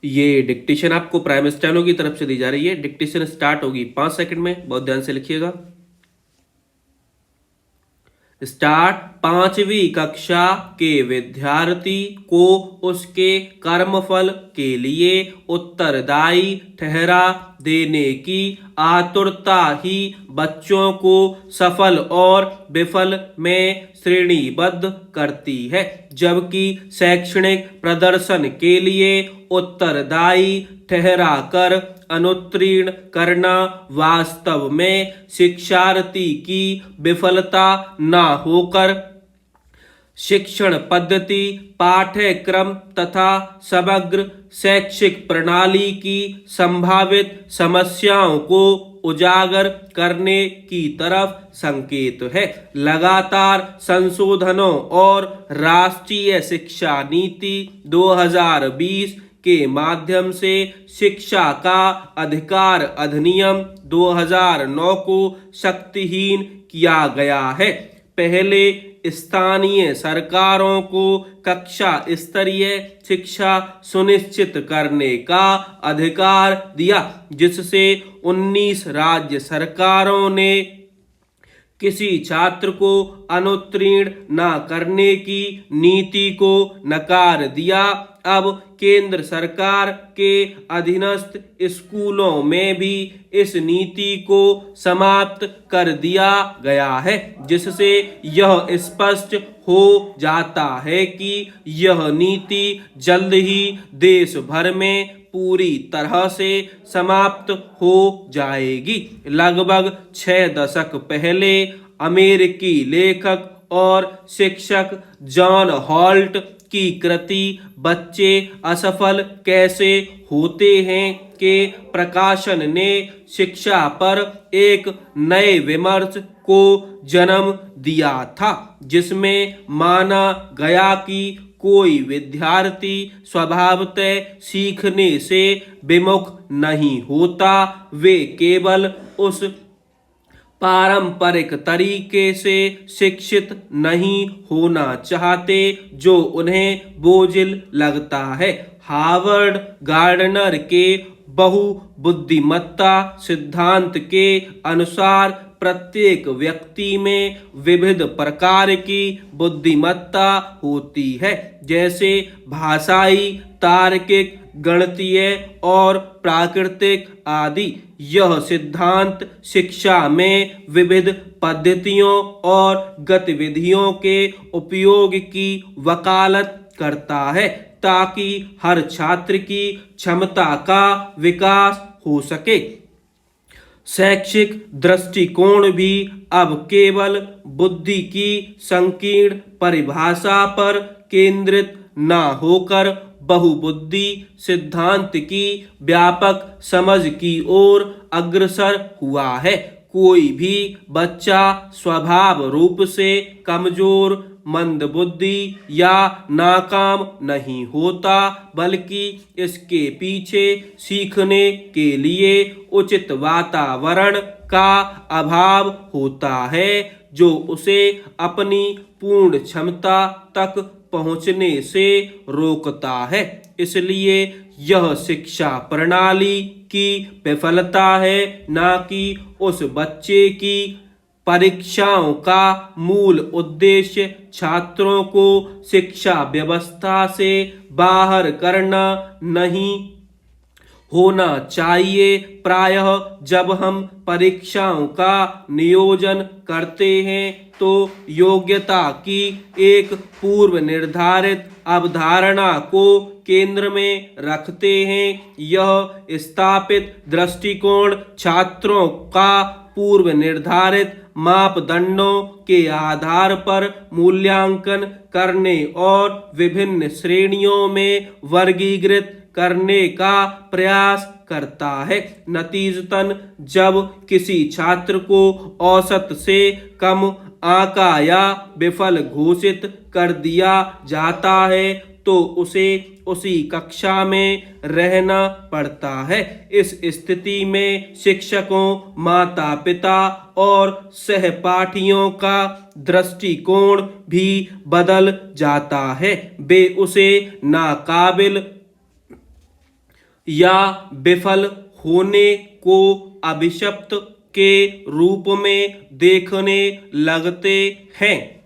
ये डिक्टेशन आपको prime steno की तरफ से दी जा रही है। डिक्टेशन स्टार्ट होगी 5 सेकंड में, बहुत ध्यान से लिखिएगा। स्टार्ट। 5वीं कक्षा के विद्यार्थी को उसके कर्मफल के लिए उत्तरदायी ठहरा देने की आतुरता ही बच्चों को सफल और विफल में श्रेणीबद्ध करती है, जबकि शैक्षणिक प्रदर्शन के लिए उत्तरदायी ठहराकर अनुत्तीर्ण करना वास्तव में शिक्षार्थी की विफलता न होकर शिक्षण पद्धति, पाठ्यक्रम तथा समग्र शैक्षिक प्रणाली की संभावित समस्याओं को उजागर करने की तरफ संकेत है। लगातार संशोधनों और राष्ट्रीय शिक्षा नीति 2020 के माध्यम से शिक्षा का अधिकार अधिनियम 2009 को शक्तिहीन किया गया है। पहले स्थानीय सरकारों को कक्षा स्तरीय शिक्षा सुनिश्चित करने का अधिकार दिया, जिससे 19 राज्य सरकारों ने किसी छात्र को अनुत्तीर्ण न करने की नीति को नकार दिया। अब केंद्र सरकार के अधीनस्थ स्कूलों में भी इस नीति को समाप्त कर दिया गया है, जिससे यह स्पष्ट हो जाता है कि यह नीति जल्द ही देश भर में पूरी तरह से समाप्त हो जाएगी। लगभग 6 दशक पहले अमेरिकी लेखक और शिक्षक जॉन हॉल्ट की कृति बच्चे असफल कैसे होते हैं के प्रकाशन ने शिक्षा पर एक नए विमर्श को जन्म दिया था, जिसमें माना गया कि कोई विद्यार्थी स्वभावतः सीखने से विमुख नहीं होता। वे केवल उस पारंपरिक तरीके से शिक्षित नहीं होना चाहते जो उन्हें बोझिल लगता है। हार्वर्ड गार्डनर के बहुबुद्धिमत्ता सिद्धांत के अनुसार प्रत्येक व्यक्ति में विविध प्रकार की बुद्धिमत्ता होती है, जैसे भाषाई, तार्किक, गणितीय और प्राकृतिक आदि। यह सिद्धांत शिक्षा में विविध पद्धतियों और गतिविधियों के उपयोग की वकालत करता है, ताकि हर छात्र की क्षमता का विकास हो सके। शैक्षिक दृष्टिकोण भी अब केवल बुद्धि की संकीर्ण परिभाषा पर केंद्रित न होकर बहुबुद्धि सिद्धांत की व्यापक समझ की ओर अग्रसर हुआ है। कोई भी बच्चा स्वभाव रूप से कमजोर, मंदबुद्धि या नाकाम नहीं होता, बल्कि इसके पीछे सीखने के लिए उचित वातावरण का अभाव होता है, जो उसे अपनी पूर्ण क्षमता तक पहुंचने से रोकता है। इसलिए यह शिक्षा प्रणाली की विफलता है, न कि उस बच्चे की परीक्षाओं का मूल उद्देश्य छात्रों को शिक्षा व्यवस्था से बाहर करना नहीं होना चाहिए। प्रायः जब हम परीक्षाओं का नियोजन करते हैं तो योग्यता की एक पूर्व निर्धारित अवधारणा को केंद्र में रखते हैं। यह स्थापित दृष्टिकोण छात्रों का पूर्व निर्धारित मापदंडों के आधार पर मूल्यांकन करने और विभिन्न श्रेणियों में वर्गीकृत करने का प्रयास करता है। नतीजतन जब किसी छात्र को औसत से कम आंका या विफल घोषित कर दिया जाता है तो उसे उसी कक्षा में रहना पड़ता है। इस स्थिति में शिक्षकों, माता पिता और सहपाठियों का दृष्टिकोण भी बदल जाता है। वे उसे नाकाबिल या विफल होने को अभिशप्त के रूप में देखने लगते हैं।